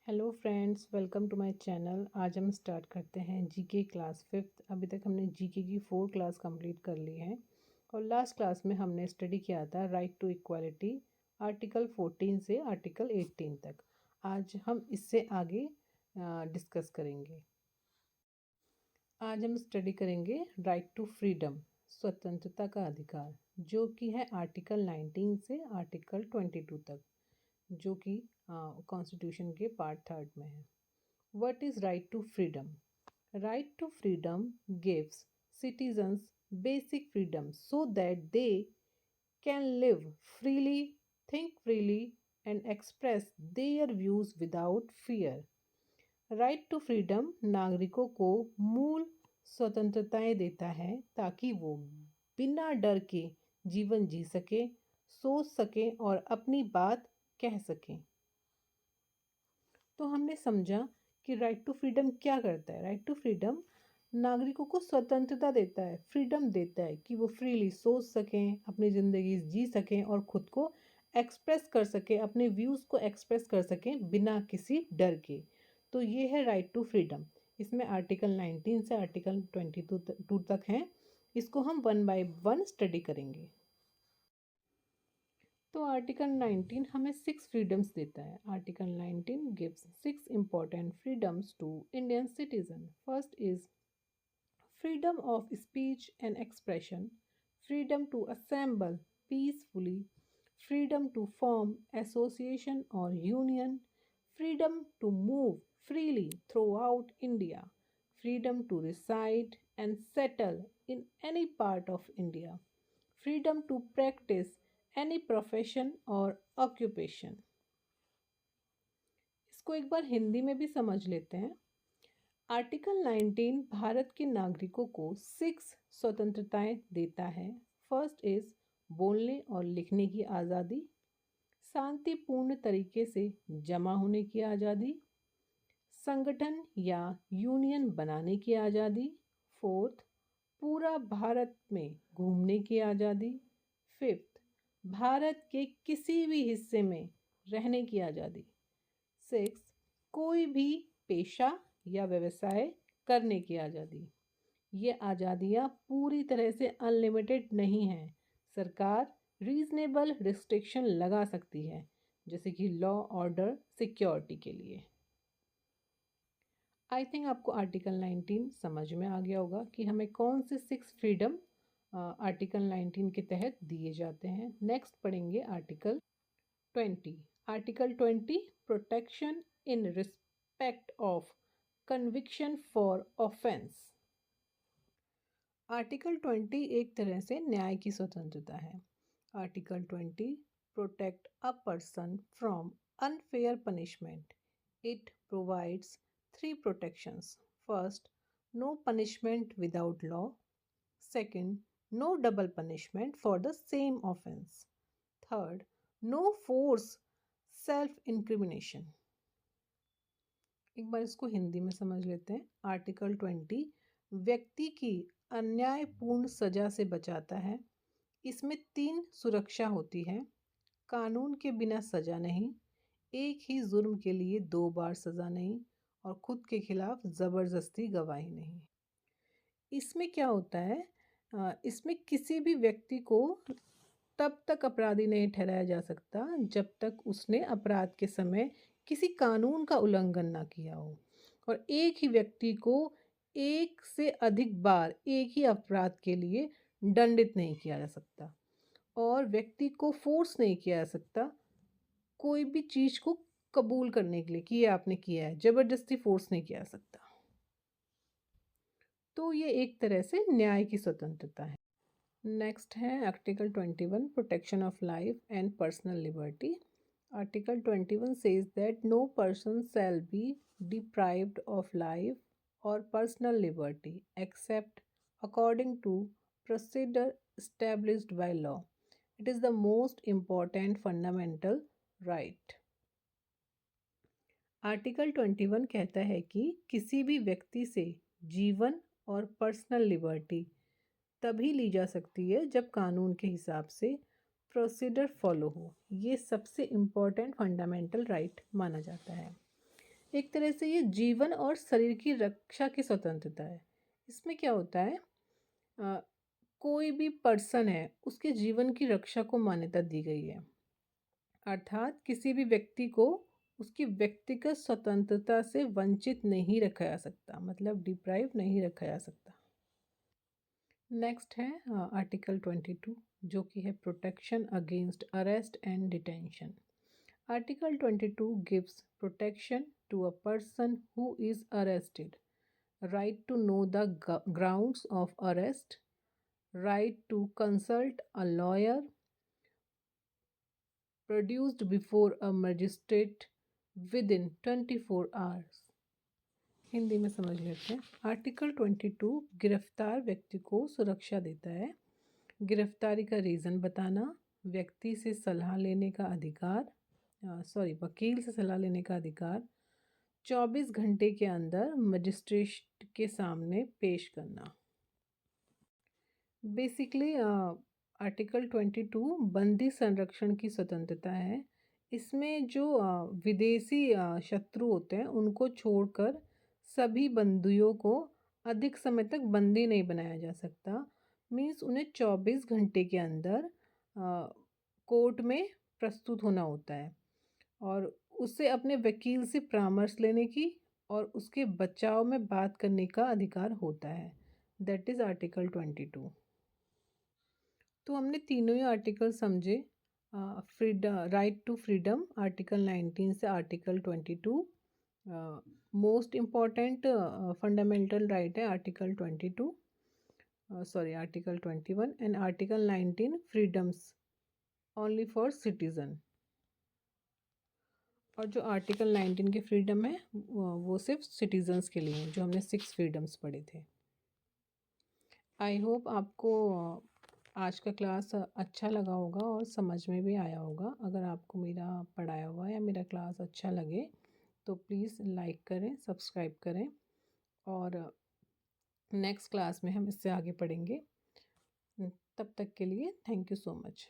Hello friends, welcome to my channel. आज हम start करते हैं जीके क्लास 5th। अभी तक हमने जीके की 4 क्लास कंप्लीट कर ली हैं और लास्ट क्लास में हमने स्टडी किया था राइट टू इक्वालिटी आर्टिकल 14 से आर्टिकल 18 तक। आज हम इससे आगे डिस्कस करेंगे। आज हम स्टडी करेंगे राइट टू फ्रीडम, स्वतंत्रता का अधिकार, जो कि है आर्टिकल 19 से आर्टिकल 22 तक, जो कि कॉन्स्टिट्यूशन के पार्ट 3 में है। What is right to freedom? Right to freedom gives citizens basic freedom so that they can live freely, think freely, and express their views without fear. Right to freedom नागरिकों को मूल स्वतंत्रताएं देता है ताकि वो बिना डर के जीवन जी सके, सोच सके और अपनी बात कह सकें। तो हमने समझा कि राइट टू फ्रीडम क्या करता है। राइट टू फ्रीडम नागरिकों को स्वतंत्रता देता है, फ्रीडम देता है कि वो फ्रीली सोच सकें, अपनी ज़िंदगी जी सकें और ख़ुद को एक्सप्रेस कर सकें, अपने व्यूज़ को एक्सप्रेस कर सकें बिना किसी डर के। तो ये है राइट टू फ्रीडम। इसमें आर्टिकल 19 से आर्टिकल 22 तक हैं। इसको हम 1 बाय 1 स्टडी करेंगे। तो आर्टिकल 19 हमें 6 फ्रीडम्स देता है। Article 19 gives 6 important freedoms to Indian citizen. First is freedom of speech and expression, freedom to assemble peacefully, freedom to form association or union, freedom to move freely throughout India, freedom to reside and settle in any part of India, freedom to practice any profession or occupation। इसको एक बार हिंदी में भी समझ लेते हैं। Article 19 Bharat के नागरिकों को 6 स्वतंत्रताएं देता है। फर्स्ट इज बोलने और लिखने की आज़ादी, शांतिपूर्ण तरीके से जमा होने की आज़ादी, संगठन या यूनियन बनाने की आज़ादी, फोर्थ पूरा भारत में घूमने की आज़ादी, फिफ्थ भारत के किसी भी हिस्से में रहने की आज़ादी, सिक्स कोई भी पेशा या व्यवसाय करने की आज़ादी। ये आज़ादियाँ पूरी तरह से अनलिमिटेड नहीं हैं। सरकार रीजनेबल रिस्ट्रिक्शन लगा सकती है, जैसे कि लॉ ऑर्डर सिक्योरिटी के लिए। आई थिंक आपको आर्टिकल 19 समझ में आ गया होगा कि हमें कौन से 6 फ्रीडम आर्टिकल 19 के तहत दिए जाते हैं। नेक्स्ट पढ़ेंगे article 20। Article 20 protection in respect of conviction for offence. Article 20 एक तरह से न्याय की स्वतंत्रता है। Article 20 protect a person from unfair punishment. It provides 3 protections. First, no punishment without law. Second, no double punishment for the same offense. Third, no force self-incrimination. एक बार इसको हिंदी में समझ लेते हैं। आर्टिकल 20 व्यक्ति की अन्यायपूर्ण सजा से बचाता है। इसमें 3 सुरक्षा होती है। कानून के बिना सजा नहीं, एक ही जुर्म के लिए 2 बार सजा नहीं और खुद के खिलाफ ज़बरदस्ती गवाही नहीं। इसमें क्या होता है, इसमें किसी भी व्यक्ति को तब तक अपराधी नहीं ठहराया जा सकता जब तक उसने अपराध के समय किसी कानून का उल्लंघन ना किया हो, और एक ही व्यक्ति को एक से अधिक बार एक ही अपराध के लिए दंडित नहीं किया जा सकता, और व्यक्ति को फोर्स नहीं किया जा सकता कोई भी चीज़ को कबूल करने के लिए कि ये आपने किया है, ज़बरदस्ती फोर्स नहीं किया जा सकता। तो ये एक तरह से न्याय की स्वतंत्रता है। नेक्स्ट है article 21 protection of life and personal liberty. Article 21 says that no person shall be deprived of life और personal liberty except according to procedure established by law. It is the most important fundamental right. Article 21 कहता है कि किसी भी व्यक्ति से जीवन और पर्सनल लिबर्टी तभी ली जा सकती है जब कानून के हिसाब से प्रोसीजर फॉलो हो। ये सबसे इम्पोर्टेंट फंडामेंटल राइट माना जाता है। एक तरह से ये जीवन और शरीर की रक्षा की स्वतंत्रता है। इसमें क्या होता है, अ, कोई भी पर्सन है उसके जीवन की रक्षा को मान्यता दी गई है। अर्थात किसी भी व्यक्ति को उसकी व्यक्तिगत स्वतंत्रता से वंचित नहीं रखा जा सकता, मतलब डिप्राइव नहीं रखा जा सकता। नेक्स्ट है आर्टिकल 22, जो कि है protection against arrest and detention. Article 22 gives protection to a person who is arrested, right to know the grounds of arrest, right to consult a lawyer, produced before a magistrate within 24 hours। Hindi में समझ लेते हैं। Article 22 गिरफ्तार व्यक्ति को सुरक्षा देता है। गिरफ्तारी का रीज़न बताना, व्यक्ति से सलाह लेने का अधिकार, वकील से सलाह लेने का अधिकार, 24 घंटे के अंदर मजिस्ट्रेट के सामने पेश करना। बेसिकली आर्टिकल 22 बंदी संरक्षण की स्वतंत्रता है। इसमें जो विदेशी शत्रु होते हैं उनको छोड़कर सभी बंदियों को अधिक समय तक बंदी नहीं बनाया जा सकता। मीन्स उन्हें 24 घंटे के अंदर कोर्ट में प्रस्तुत होना होता है और उसे अपने वकील से परामर्श लेने की और उसके बचाव में बात करने का अधिकार होता है। That is article 22। तो हमने तीनों ही आर्टिकल समझे। राइट टू फ्रीडम आर्टिकल 19 से article 22। Most important fundamental right है article 22, article 21 and article 19 freedoms only for citizen. और जो आर्टिकल 19 के फ्रीडम है वो सिर्फ सिटीजन्स के लिए हैं, जो हमने 6 फ्रीडम्स पढ़े थे। आई होप आपको आज का क्लास अच्छा लगा होगा और समझ में भी आया होगा। अगर आपको मेरा पढ़ाया हुआ या मेरा क्लास अच्छा लगे तो प्लीज़ लाइक करें, सब्सक्राइब करें और नेक्स्ट क्लास में हम इससे आगे पढ़ेंगे। तब तक के लिए थैंक यू सो मच।